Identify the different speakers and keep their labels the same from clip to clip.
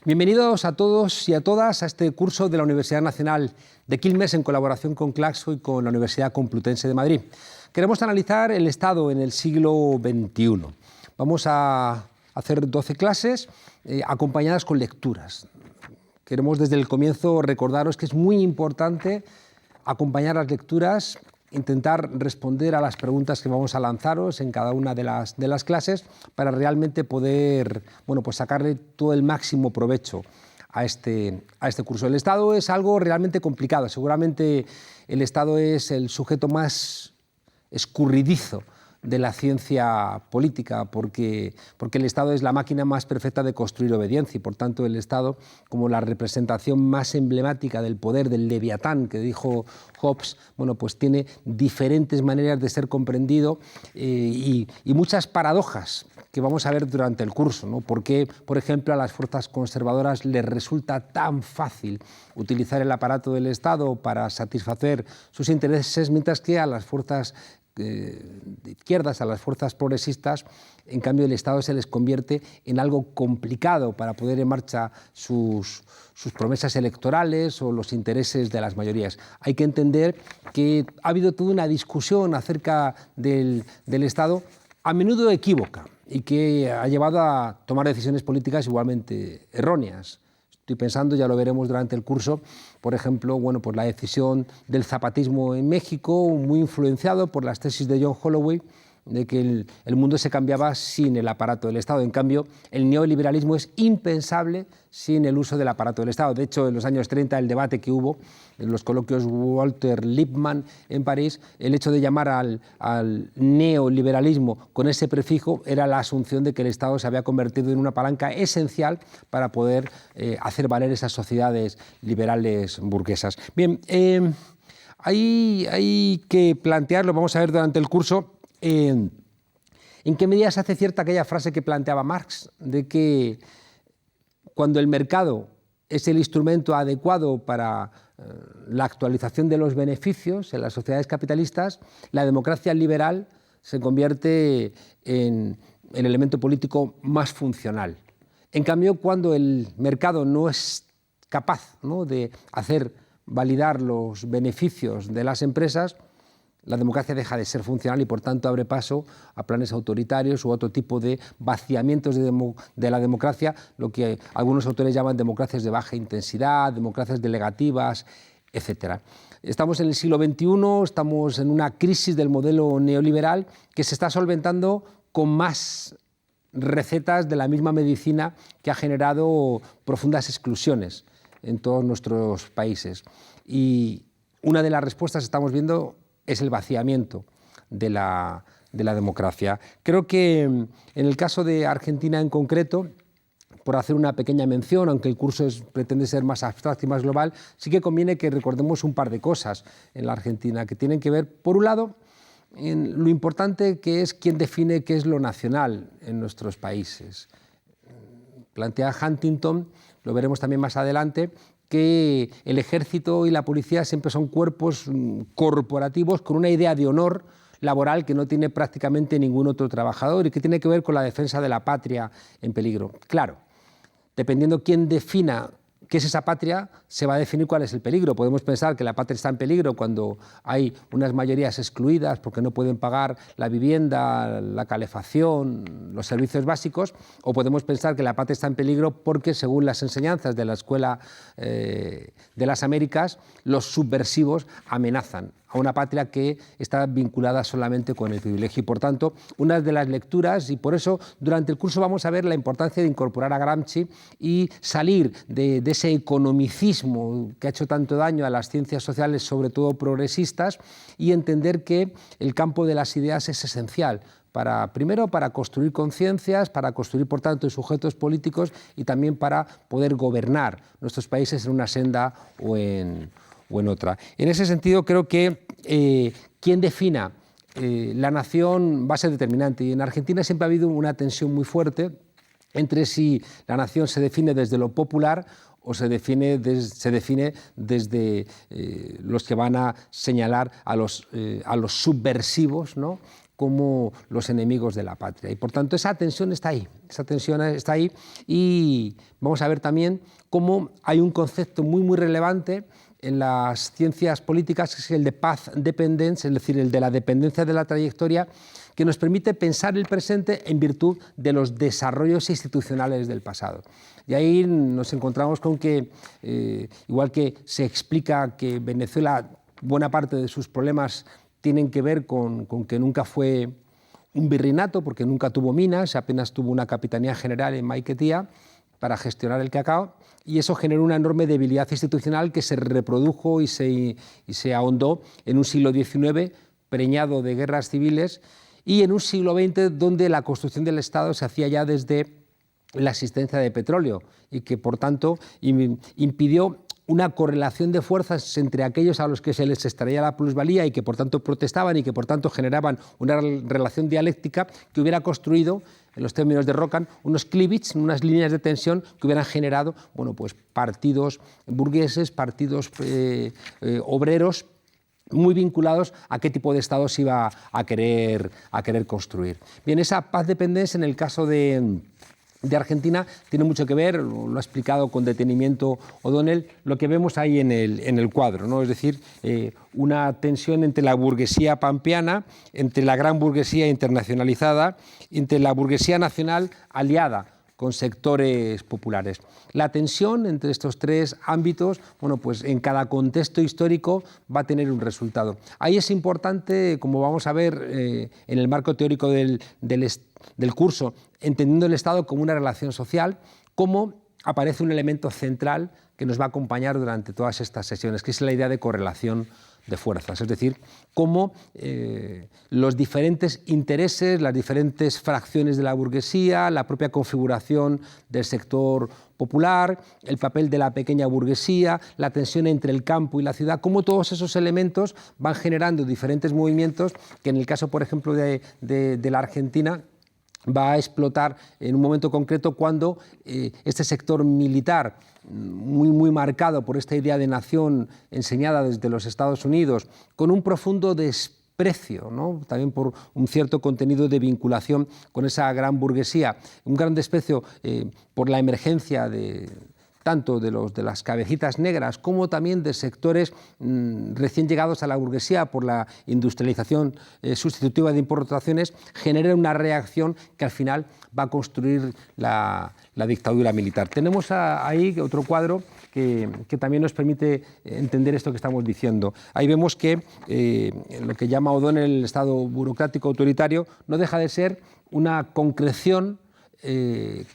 Speaker 1: Bienvenidos a todos y a todas a este curso de la Universidad Nacional de Quilmes en colaboración con Claxo y con la Universidad Complutense de Madrid. Queremos analizar el Estado en el siglo XXI. Vamos a hacer 12 clases acompañadas con lecturas. Queremos desde el comienzo recordaros que es muy importante acompañar las lecturas, intentar responder a las preguntas que vamos a lanzaros en cada una de las clases para realmente poder sacarle todo el máximo provecho a este curso. El Estado es algo realmente complicado. Seguramente el Estado es el sujeto más escurridizo de la ciencia política, porque el Estado es la máquina más perfecta de construir obediencia y, por tanto, el Estado, como la representación más emblemática del poder del Leviatán que dijo Hobbes, tiene diferentes maneras de ser comprendido y muchas paradojas que vamos a ver durante el curso, ¿no? ¿Por qué, por ejemplo, a las fuerzas conservadoras les resulta tan fácil utilizar el aparato del Estado para satisfacer sus intereses, mientras que a las fuerzas de izquierdas, a las fuerzas progresistas, en cambio el Estado se les convierte en algo complicado para poner en marcha sus promesas electorales o los intereses de las mayorías? Hay que entender que ha habido toda una discusión acerca del Estado, a menudo equívoca, y que ha llevado a tomar decisiones políticas igualmente erróneas. Estoy pensando, ya lo veremos durante el curso, por ejemplo, la decisión del zapatismo en México, muy influenciado por las tesis de John Holloway, de que el mundo se cambiaba sin el aparato del Estado. En cambio, el neoliberalismo es impensable sin el uso del aparato del Estado. De hecho, en los años 30, el debate que hubo en los coloquios Walter Lippmann en París, el hecho de llamar al neoliberalismo con ese prefijo era la asunción de que el Estado se había convertido en una palanca esencial para poder hacer valer esas sociedades liberales burguesas. Bien, hay que plantearlo, vamos a ver durante el curso, ¿en qué medida se hace cierta aquella frase que planteaba Marx, de que cuando el mercado es el instrumento adecuado para la actualización de los beneficios en las sociedades capitalistas, la democracia liberal se convierte en el elemento político más funcional? En cambio, cuando el mercado no es capaz, ¿no?, de hacer validar los beneficios de las empresas, la democracia deja de ser funcional y, por tanto, abre paso a planes autoritarios u otro tipo de vaciamientos de la democracia, lo que algunos autores llaman democracias de baja intensidad, democracias delegativas, etc. Estamos en el siglo XXI, estamos en una crisis del modelo neoliberal que se está solventando con más recetas de la misma medicina que ha generado profundas exclusiones en todos nuestros países. Y una de las respuestas, estamos viendo, es el vaciamiento de la democracia. Creo que en el caso de Argentina en concreto, por hacer una pequeña mención, aunque el curso pretende ser más abstracto y más global, sí que conviene que recordemos un par de cosas en la Argentina que tienen que ver, por un lado, en lo importante que es quién define qué es lo nacional en nuestros países. Plantea Huntington, lo veremos también más adelante, que el ejército y la policía siempre son cuerpos corporativos con una idea de honor laboral que no tiene prácticamente ningún otro trabajador y que tiene que ver con la defensa de la patria en peligro. Claro, dependiendo quién defina qué es esa patria, se va a definir cuál es el peligro. Podemos pensar que la patria está en peligro cuando hay unas mayorías excluidas porque no pueden pagar la vivienda, la calefacción, los servicios básicos, o podemos pensar que la patria está en peligro porque, según las enseñanzas de la Escuela de las Américas, los subversivos amenazan a una patria que está vinculada solamente con el privilegio. Y, por tanto, una de las lecturas, y por eso durante el curso vamos a ver la importancia de incorporar a Gramsci y salir de ese economicismo que ha hecho tanto daño a las ciencias sociales, sobre todo progresistas, y entender que el campo de las ideas es esencial primero para construir conciencias, para construir, por tanto, sujetos políticos y también para poder gobernar nuestros países en una senda o en otra. En ese sentido, creo que quien defina la nación va a ser determinante. Y en Argentina siempre ha habido una tensión muy fuerte entre si la nación se define desde lo popular o se define desde los que van a señalar a los subversivos, ¿no?, como los enemigos de la patria. Y por tanto esa tensión está ahí, y vamos a ver también cómo hay un concepto muy relevante en las ciencias políticas, que es el de path dependence, es decir, el de la dependencia de la trayectoria, que nos permite pensar el presente en virtud de los desarrollos institucionales del pasado. Y ahí nos encontramos con que, igual que se explica que Venezuela, buena parte de sus problemas tienen que ver con que nunca fue un virreinato, porque nunca tuvo minas, apenas tuvo una capitanía general en Maiquetía para gestionar el cacao, y eso generó una enorme debilidad institucional que se reprodujo y se ahondó en un siglo XIX preñado de guerras civiles, y en un siglo XX donde la construcción del Estado se hacía ya desde la existencia de petróleo, y que por tanto impidió una correlación de fuerzas entre aquellos a los que se les extraía la plusvalía y que por tanto protestaban y que por tanto generaban una relación dialéctica que hubiera construido, en los términos de Rockham, unos cleavage, unas líneas de tensión que hubieran generado, bueno, pues partidos burgueses, partidos obreros, muy vinculados a qué tipo de Estado se iba a querer construir. Bien, esa paz dependence en el caso de Argentina tiene mucho que ver, lo ha explicado con detenimiento O'Donnell, lo que vemos ahí en el cuadro, ¿no? Es decir, una tensión entre la burguesía pampeana, entre la gran burguesía internacionalizada, entre la burguesía nacional aliada con sectores populares. La tensión entre estos tres ámbitos, bueno, pues en cada contexto histórico va a tener un resultado. Ahí es importante, como vamos a ver en el marco teórico del curso, entendiendo el Estado como una relación social, cómo aparece un elemento central que nos va a acompañar durante todas estas sesiones, que es la idea de correlación de fuerzas, es decir, cómo los diferentes intereses, las diferentes fracciones de la burguesía, la propia configuración del sector popular, el papel de la pequeña burguesía, la tensión entre el campo y la ciudad, cómo todos esos elementos van generando diferentes movimientos que en el caso, por ejemplo, de la Argentina, va a explotar en un momento concreto cuando este sector militar, muy marcado por esta idea de nación enseñada desde los Estados Unidos, con un profundo desprecio, ¿no? También por un cierto contenido de vinculación con esa gran burguesía, un gran desprecio por la emergencia tanto de las cabecitas negras como también de sectores recién llegados a la burguesía por la industrialización sustitutiva de importaciones, genera una reacción que al final va a construir la dictadura militar. Tenemos ahí otro cuadro que también nos permite entender esto que estamos diciendo. Ahí vemos que lo que llama O'Donnell el Estado burocrático autoritario no deja de ser una concreción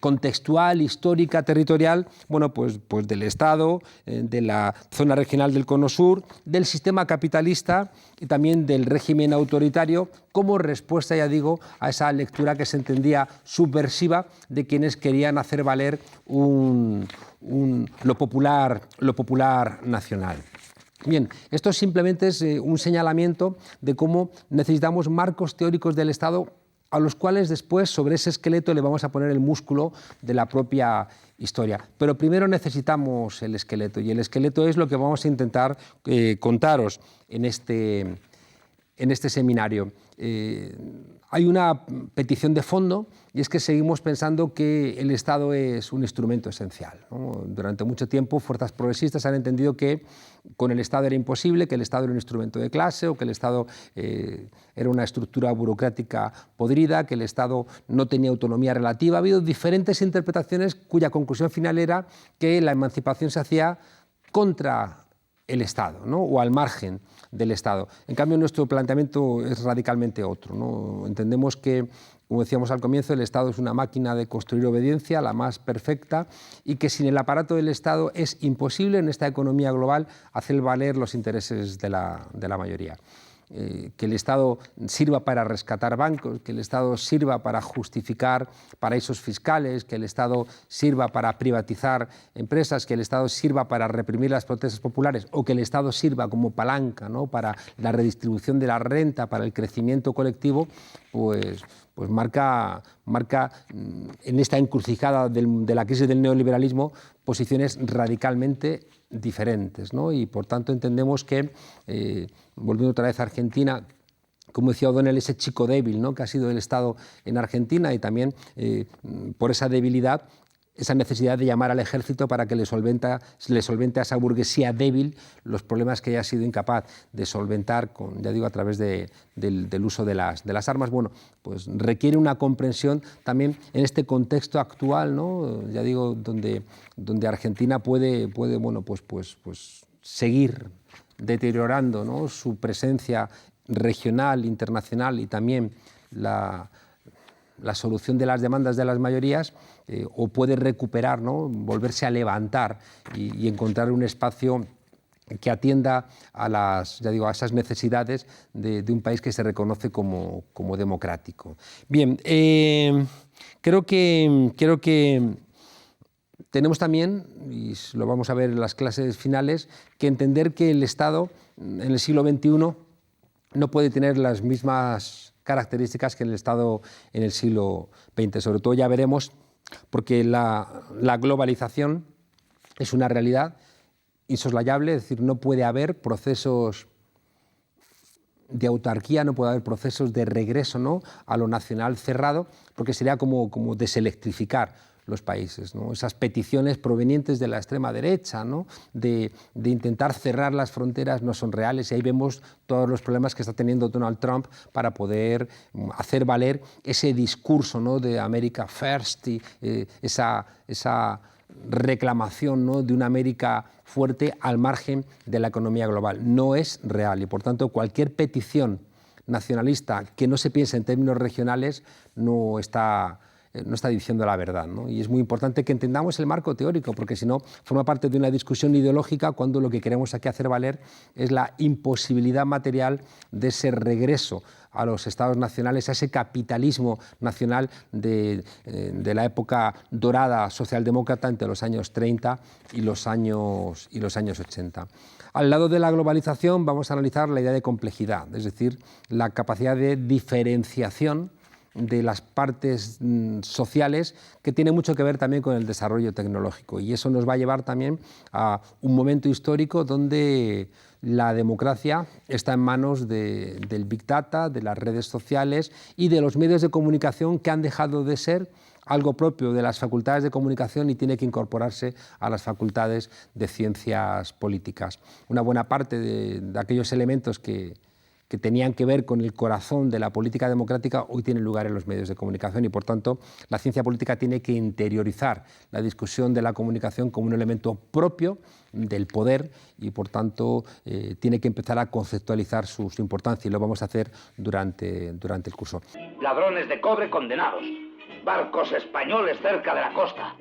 Speaker 1: contextual, histórica, territorial, bueno, pues del Estado, de la zona regional del Cono Sur, del sistema capitalista y también del régimen autoritario, como respuesta, ya digo, a esa lectura que se entendía subversiva de quienes querían hacer valer lo popular nacional. Bien, esto simplemente es un señalamiento de cómo necesitamos marcos teóricos del Estado a los cuales después sobre ese esqueleto le vamos a poner el músculo de la propia historia. Pero primero necesitamos el esqueleto, y el esqueleto es lo que vamos a intentar contaros en este seminario. Hay una petición de fondo, y es que seguimos pensando que el Estado es un instrumento esencial, ¿no? Durante mucho tiempo fuerzas progresistas han entendido que con el Estado era imposible, que el Estado era un instrumento de clase, o que el Estado era una estructura burocrática podrida, que el Estado no tenía autonomía relativa. Ha habido diferentes interpretaciones cuya conclusión final era que la emancipación se hacía contra el Estado, ¿no? O al margen del Estado. En cambio, nuestro planteamiento es radicalmente otro, ¿no? Entendemos que, como decíamos al comienzo, el Estado es una máquina de construir obediencia, la más perfecta, y que sin el aparato del Estado es imposible en esta economía global hacer valer los intereses de la mayoría. Que el Estado sirva para rescatar bancos, que el Estado sirva para justificar paraísos fiscales, que el Estado sirva para privatizar empresas, que el Estado sirva para reprimir las protestas populares, o que el Estado sirva como palanca, ¿no?, para la redistribución de la renta, para el crecimiento colectivo, pues marca en esta encrucijada de la crisis del neoliberalismo posiciones radicalmente diferentes, ¿no? Y por tanto entendemos que, volviendo otra vez a Argentina, como decía O'Donnell, ese chico débil, ¿no?, que ha sido el Estado en Argentina, y también por esa debilidad, esa necesidad de llamar al ejército para que le solvente a esa burguesía débil los problemas que haya sido incapaz de solventar, ya digo, a través del uso de las armas. Bueno, pues requiere una comprensión también en este contexto actual, ¿no?, ya digo, donde Argentina puede bueno, pues seguir deteriorando, ¿no?, su presencia regional, internacional, y también la solución de las demandas de las mayorías, o puede recuperar, ¿no?, volverse a levantar y encontrar un espacio que atienda a esas necesidades de un país que se reconoce como democrático. Bien, creo que tenemos también, y lo vamos a ver en las clases finales, que entender que el Estado en el siglo XXI no puede tener las mismas características que el Estado en el siglo XX. Sobre todo ya veremos, porque la globalización es una realidad insoslayable, es decir, no puede haber procesos de autarquía, no puede haber procesos de regreso, ¿no?, a lo nacional cerrado, porque sería como deselectrificar los países, ¿no? Esas peticiones provenientes de la extrema derecha, ¿no?, de intentar cerrar las fronteras, no son reales, y ahí vemos todos los problemas que está teniendo Donald Trump para poder hacer valer ese discurso, ¿no?, de America First, y esa reclamación, ¿no?, de una América fuerte al margen de la economía global. No es real, y por tanto cualquier petición nacionalista que no se piense en términos regionales no está diciendo la verdad, ¿no? Y es muy importante que entendamos el marco teórico, porque si no forma parte de una discusión ideológica, cuando lo que queremos aquí hacer valer es la imposibilidad material de ese regreso a los estados nacionales, a ese capitalismo nacional de la época dorada socialdemócrata entre los años 30 y los años 80. Al lado de la globalización vamos a analizar la idea de complejidad, es decir, la capacidad de diferenciación de las partes sociales, que tiene mucho que ver también con el desarrollo tecnológico, y eso nos va a llevar también a un momento histórico donde la democracia está en manos del Big Data, de las redes sociales y de los medios de comunicación, que han dejado de ser algo propio de las facultades de comunicación y tiene que incorporarse a las facultades de ciencias políticas. Una buena parte de aquellos elementos que tenían que ver con el corazón de la política democrática hoy tienen lugar en los medios de comunicación, y por tanto la ciencia política tiene que interiorizar la discusión de la comunicación como un elemento propio del poder, y por tanto tiene que empezar a conceptualizar su importancia, y lo vamos a hacer durante el curso.
Speaker 2: Ladrones de cobre condenados, barcos españoles cerca de la costa.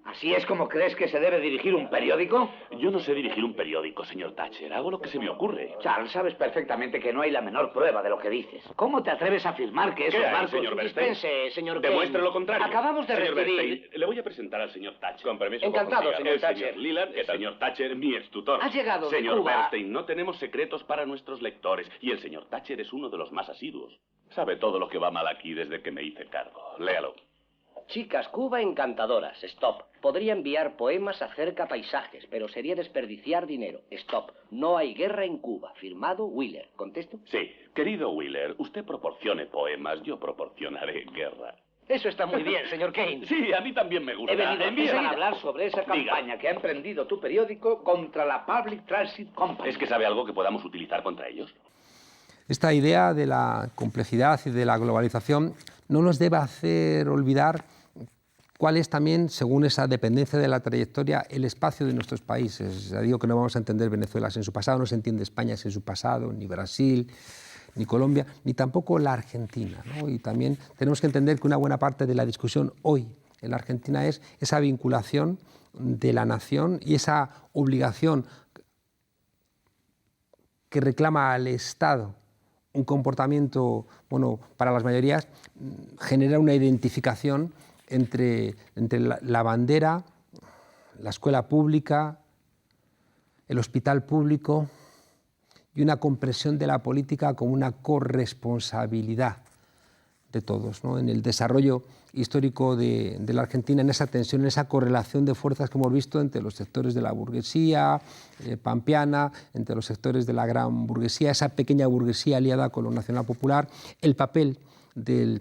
Speaker 2: ¿Así es como crees que se debe dirigir un periódico?
Speaker 3: Yo no sé dirigir un periódico, señor Thatcher. Hago lo que se me ocurre.
Speaker 2: Charles, sabes perfectamente que no hay la menor prueba de lo que dices. ¿Cómo te atreves a afirmar que esos
Speaker 3: ¿Qué hay,
Speaker 2: barcos...
Speaker 3: señor Bernstein?
Speaker 2: Dispense, señor Kane.
Speaker 3: Demuestre lo contrario.
Speaker 2: Acabamos de
Speaker 3: señor
Speaker 2: recibir...
Speaker 3: Bernstein, le voy a presentar al señor Thatcher. Con permiso.
Speaker 2: Encantado,
Speaker 3: consiga.
Speaker 2: señor Thatcher.
Speaker 3: Señor Leland, el señor Thatcher, mi extutor.
Speaker 2: Ha llegado de
Speaker 3: Señor
Speaker 2: Cuba.
Speaker 3: Bernstein, no tenemos secretos para nuestros lectores, y el señor Thatcher es uno de los más asiduos. Sabe todo lo que va mal aquí desde que me hice cargo. Léalo.
Speaker 4: Chicas, Cuba encantadoras. Stop. Podría enviar poemas acerca paisajes, pero sería desperdiciar dinero. Stop. No hay guerra en Cuba. Firmado Wheeler. ¿Contesto?
Speaker 3: Sí. Querido Wheeler, usted proporcione poemas, yo proporcionaré guerra.
Speaker 2: Eso está muy bien, señor Kane.
Speaker 3: Sí, a mí también me gusta.
Speaker 2: He venido
Speaker 3: Envíen
Speaker 2: a hablar sobre esa campaña que ha emprendido tu periódico contra la Public Transit Company.
Speaker 3: ¿Es que sabe algo que podamos utilizar contra ellos?
Speaker 1: Esta idea de la complejidad y de la globalización no nos debe hacer olvidar cuál es también, según esa dependencia de la trayectoria, el espacio de nuestros países. Ya digo que no vamos a entender Venezuela sin su pasado, no se entiende España sin su pasado, ni Brasil, ni Colombia, ni tampoco la Argentina, ¿no? Y también tenemos que entender que una buena parte de la discusión hoy en la Argentina es esa vinculación de la nación y esa obligación que reclama al Estado un comportamiento, bueno, para las mayorías, genera una identificación entre la bandera, la escuela pública, el hospital público, y una comprensión de la política como una corresponsabilidad de todos, ¿no? En el desarrollo histórico de la Argentina, en esa tensión, en esa correlación de fuerzas que hemos visto entre los sectores de la burguesía pampeana, entre los sectores de la gran burguesía, esa pequeña burguesía aliada con lo nacional popular, el papel del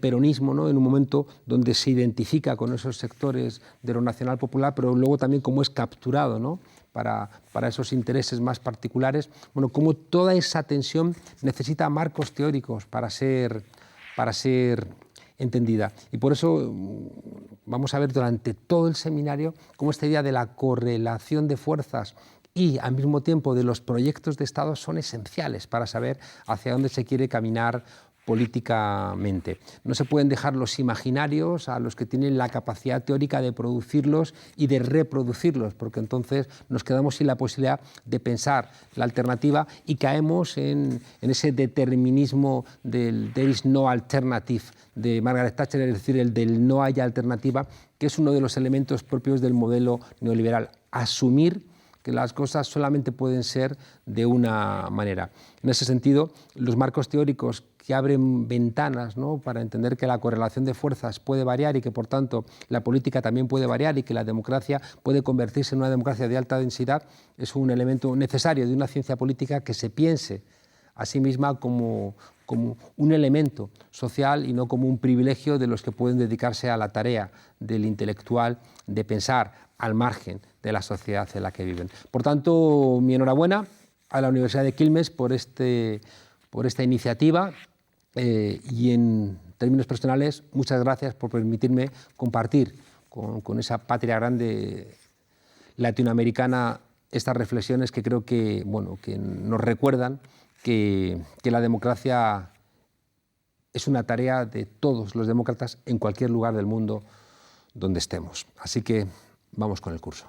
Speaker 1: peronismo, ¿no? En un momento donde se identifica con esos sectores de lo nacional popular, pero luego también cómo es capturado, ¿no? para esos intereses más particulares. Bueno, cómo toda esa tensión necesita marcos teóricos para ser entendida. Y por eso vamos a ver durante todo el seminario cómo esta idea de la correlación de fuerzas y al mismo tiempo de los proyectos de Estado son esenciales para saber hacia dónde se quiere caminar políticamente. No se pueden dejar los imaginarios a los que tienen la capacidad teórica de producirlos y de reproducirlos, porque entonces nos quedamos sin la posibilidad de pensar la alternativa y caemos en ese determinismo del "there is no alternative" de Margaret Thatcher, es decir, el del no hay alternativa, que es uno de los elementos propios del modelo neoliberal. Asumir que las cosas solamente pueden ser de una manera. En ese sentido, los marcos teóricos que abren ventanas, ¿no?, para entender que la correlación de fuerzas puede variar y que, por tanto, la política también puede variar y que la democracia puede convertirse en una democracia de alta densidad, es un elemento necesario de una ciencia política que se piense a sí misma como un elemento social y no como un privilegio de los que pueden dedicarse a la tarea del intelectual de pensar al margen de la sociedad en la que viven. Por tanto, mi enhorabuena a la Universidad de Quilmes por esta iniciativa y en términos personales, muchas gracias por permitirme compartir con esa patria grande latinoamericana estas reflexiones que creo que, bueno, que nos recuerdan que la democracia es una tarea de todos los demócratas en cualquier lugar del mundo donde estemos. Así que vamos con el curso.